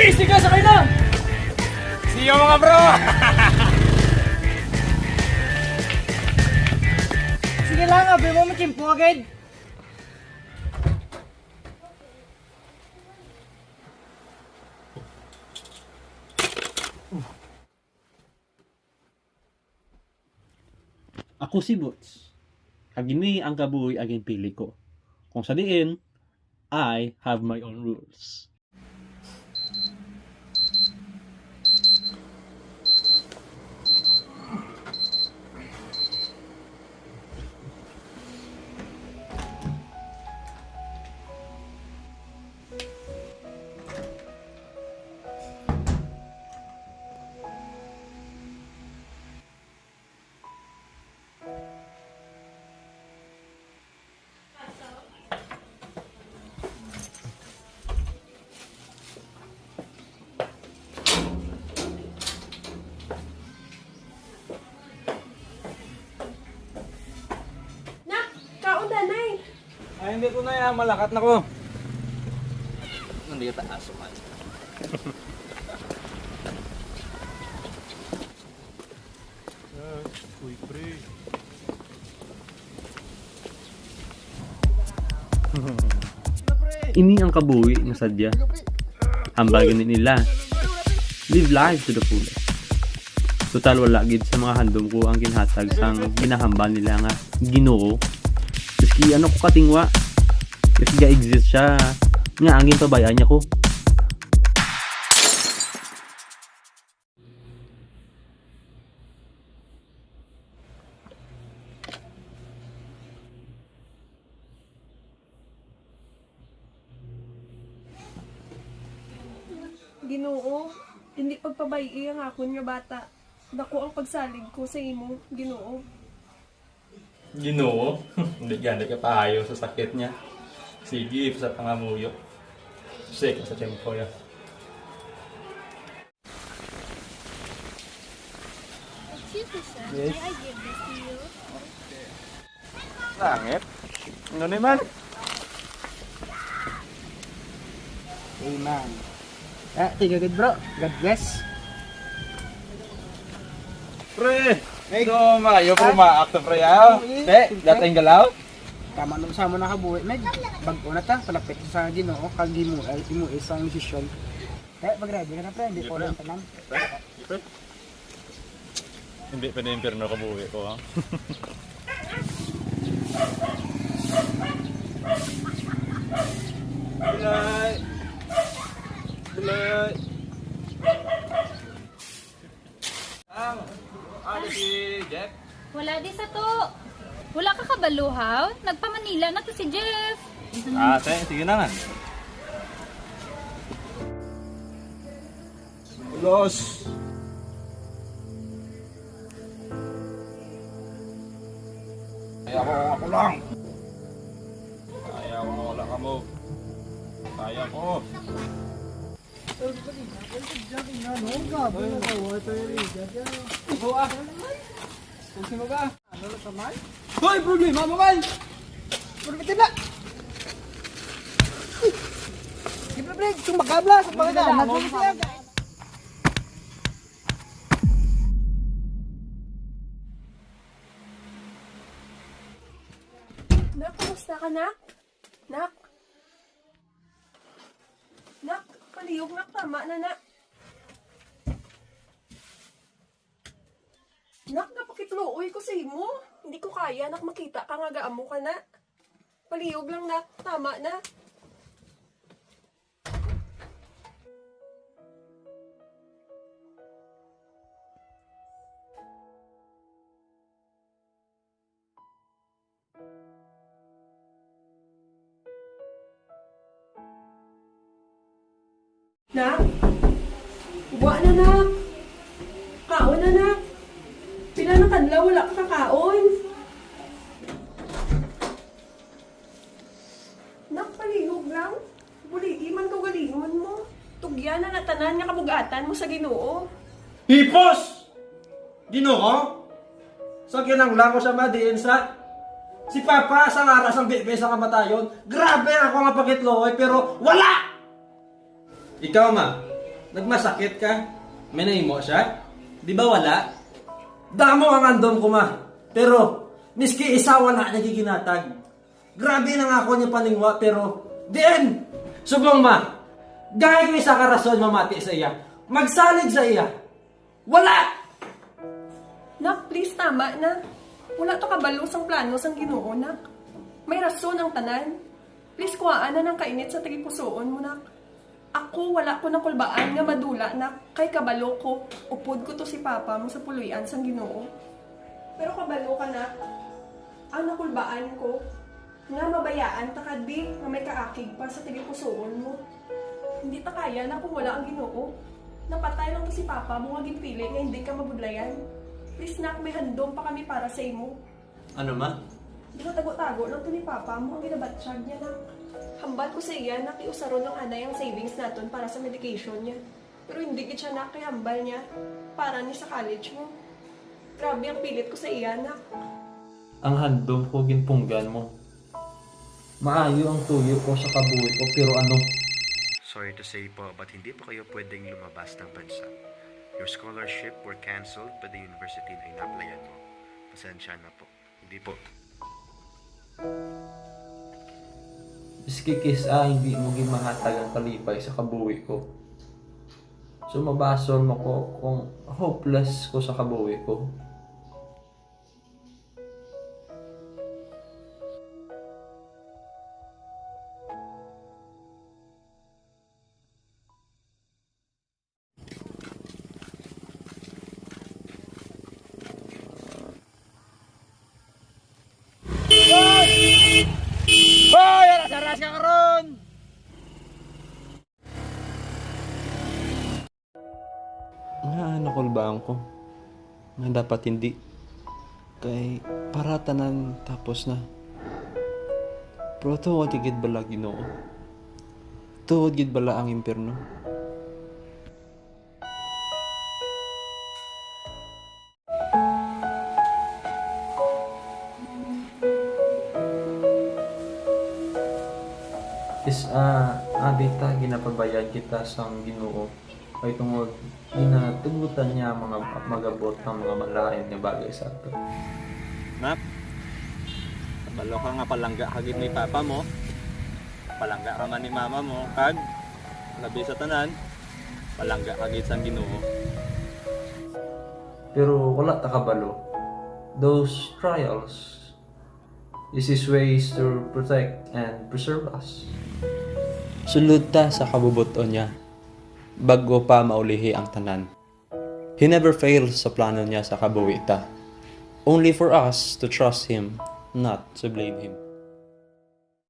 Busy ka, sakay na! See you mga bro! Sige lang, abi mo makimpo agad. Ako si Boots. Agini ang kabuhi aging pili ko. Kung sa diin, I have my own rules. Nak, kaon danay. Ay, hindi ko na yan. Malakat na ko. Hindi ka taas man. Uy, pre. Ini ang kabuhi nga sadya. Hambagan nila. Live life to the fullest. Total wala gid sa mga handom ko ang ginhatag sang ginahambal nila nga Ginoo. Maski ano ko katingwa. If ga exist siya, nga angin pabayaan niya ko. Ginoo, hindi pagpabayi ang akon nga bata. Dako ang pagsalig ko sa imo, Ginoo. Ginoo. Hindi ganda ka pahayo sa sakit niya. Sige, sa pangamuyo. Sige, sa tempo ya. Excuse me, sir. Yes. May I give this to you? Langit. Ano naman? Amen. Tiga good bro. God bless. Pre! Ito, maayo pre, maakto pre yaw. Te, dating galaw. Tama nung sa mo nakabuhi. Bago na ta. Palapit sa Ginoo. Kag imo isang desisyon. Pag-ready ka na pre. Hindi ko lang tanan. Hindi pa na impirno ka buwi ko ha. Bulay! Bulay! Ano si Jeff? Wala di sa to. Wala ka kabaluhaw? Nagpa-Manila na to si Jeff. Sige na nga. Ulos! Kaya ako lang! Kaya ako wala ka mo. Kaya ko. Hoy, problema mo man! Problema na! Gimana pre, cuma kabla sa pagkakita. Nagsulit siya. Nak, kumusta ka, Nak? Nak? Nak, palihog nak, tama na, Nak. Nak, napakitluoy ko sa imo. Hindi ko kaya, Nak, makita ka nga gaamo ka na. Palihog lang, Nak, tama na. Nak? Uwa na, Nak. Kaon na, Nak. Pila na kanla, wala ka kakaon. Nak, palihog lang. Buligi man kagalingon mo. Tugyan na natanan nga kabugatan mo sa Ginoo. Hipos! Ginoo? Sa kinanglang ko sa madiin sa si Papa sa aras ang bebe sa kamatayon. Grabe ako nga pagitloy pero wala! Ikaw ma, Nagmasakit ka? May nahimo siya? Di ba wala? Damo ang andom ko ma. Pero, miski isawa na niya giginatag. Grabe na nga ako niya paningwa, pero, diyan! Subong ma, gaya ko isa ka rason mamati sa iya. Magsalig sa iya. Wala! Nak, please, tama na. Wala to kabalo sang plano sang Ginoo, nak. May rason ang tanan. Please, kuhaan na ng kainit sa tagipusoon mo, nak. Ako, wala ko nakulbaan nga madula, nak. Kay kabalo ko, upod ko to si Papa mo sa puluyan sang Ginoo. Pero kabalo ka, nak. Ang nakulbaan ko, nga mabayaan ta kadi nga may kaakig pa sa tagipusoon mo. Hindi ta kaya na kung wala ang Ginoo. Napatay lang to si Papa mo nga ginpili nga hindi ka mabudlayan. Please, nak, may handom pa kami para sa imo. Ano ma? Di ba tago-tago lang to ni Papa mo ang ginabatsyag niya, nak. Hambal ko sa iya, nak, iusaron ng anay ang savings naton para sa medication niya. Pero hindi gid siya, nak, kay hambal niya para ni sa college mo. Grabe ang pilit ko sa iya, nak. Ang handom ko ginpunggan mo. Maayo ang tuyo ko sa kabuhi ko, pero ano? Sorry to say po, but hindi po kayo pwedeng lumabas ng bansa. Your scholarship were cancelled by the university na ina-applyan mo. Pasensya na po. Hindi po. Miski hindi mo gimahatag ang kalipay sa kabuhi ko. So mabasol mo ko kung hopeless ko sa kabuhi ko. Hoy! Aras-aras ka karon! Nga nakulbaan ko. Nga dapat hindi. Kay para tanan tapos na. Pero tuwod gid bala Ginoo. Tuwod gid bala ang impyerno. Abita ginapabayad kita sang Ginoo kay tungod ginatugutan niya mga magabot ng mga malain nga bagay sa ato. Nak, kabalo ka nga palangga kagid ni Papa mo. Palangga ka man ni Mama mo. Kag, labi sa tanan, palangga kagid sang Ginoo. Pero wala ta kabalo. Those trials is His ways to protect and preserve us. Sulod ta sa kabubuton niya, bago pa maulihi ang tanan. He never fails sa plano niya sa kabuhi ta. Only for us to trust Him, not to blame Him.